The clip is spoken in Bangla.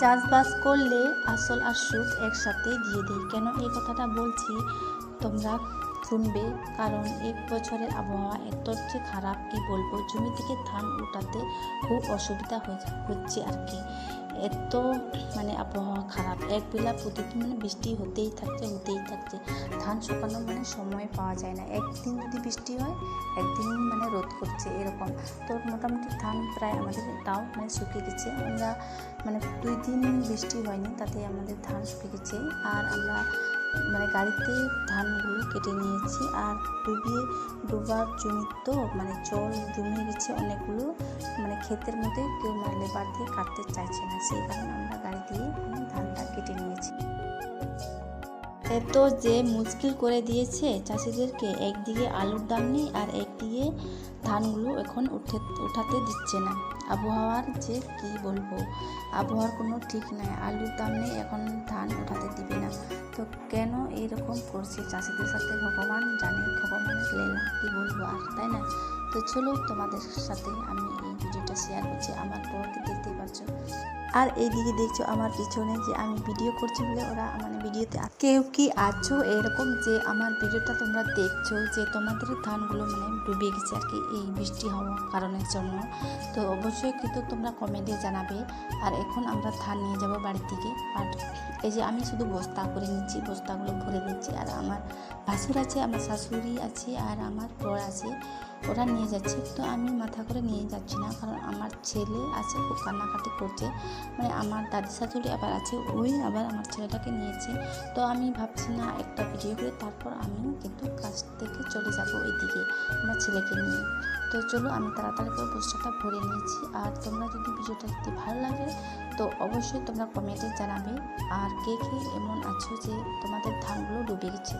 চাষবাস করলে আসল আর সুদ একসাথে দিয়ে দেয়। কেন এই কথাটা বলছি তোমরা শুনবে, কারণ এই বছরের আবহাওয়া এত যে খারাপ কি বলবো। জমি থেকে ধান উঠাতে খুব অসুবিধা হচ্ছে আর কি। এত আবহাওয়া খারাপ, একবেলা প্রতিদিন বৃষ্টি হতেই থাকছে। ধান শুকানো সময় পাওয়া যায় না। একদিন যদি বৃষ্টি হয়, একদিন রোদ করছে, এরকম। তো মোটামুটি ধান প্রায় আমাদের তাও শুকিয়ে গেছে। আমরা 2 দিন বৃষ্টি হয়নি, তাতে আমাদের ধান শুকিয়ে গেছে। আর আমরা গাড়িতে ধানগুলো কেটে নিয়েছি। আর ডোবার জমি তো জল জমে গেছে অনেকগুলো, ক্ষেতের মধ্যে কেউ লেবার দিয়ে কাটতে চাইছে না, সেই কারণে আমরা গাড়ি দিয়ে ধানটা কেটে নিয়েছি। এত যে মুশকিল করে দিয়েছে চাষিদেরকে, একদিকে আলুর দাম নেই আর একদিকে ধানগুলো এখন উঠাতে দিচ্ছে না। আবহাওয়ার যে কি বলবো, আবহাওয়ার কোনো ঠিক নাই। আলুর দাম নেই, এখন ধান উঠাতে দিবে না। তো কেন এইরকম করছে চাষিদের সাথে ভগবান জানে, ভগবানের লীলা, কি বলবো আর, তাই না? তো চলো তোমাদের সাথে আমি এই ভিডিওটা শেয়ার করছি। আমার বরকে দেখতেই পাচ্ছ, আর এইদিকে দেখছো আমার পিছনে যে আমি ভিডিও করছি বলে ওরা ভিডিওতে কেউ কি আছো এরকম যে আমার ভিডিওটা তোমরা দেখছো, যে তোমাদের ধানগুলো ডুবে গেছে আর কি এই বৃষ্টি হওয়ার কারণের জন্য। তো অবশ্যই কিন্তু তোমরা কমেন্টে জানাবে। আর এখন আমরা ধান নিয়ে যাব বাড়ি থেকে। আর এই যে আমি শুধু বস্তা করে নিচ্ছি, বস্তাগুলো ভরে দিচ্ছি। আর আমার ভাসুর আছে, আমার শাশুড়ি আছে, আর আমার বর আছে, ওরা নিয়ে যাচ্ছে। তো আমি মাথা করে নিয়ে যাচ্ছি না, কারণ আমার ছেলে আছে, খুব কান্নাকাটি করছে। আমার দাদি শাশুড়ি আবার আছে, ওই আবার আমার ছেলেটাকে নিয়েছে। তো আমি ভাবছি না একটা ভিডিও করে তারপর আমি কিন্তু কাজ থেকে চলে যাব ওইদিকে আমার ছেলেকে নিয়ে। তো চলো আমি তাড়াতাড়ি করে বস্তাটা ভরে নিয়েছি। আর তোমরা যদি ভিডিওটা যদি ভালো লাগে তো অবশ্যই তোমরা কমেন্টে জানাবে। আর কে কে এমন আছো যে তোমাদের ধানগুলো ডুবে গেছে।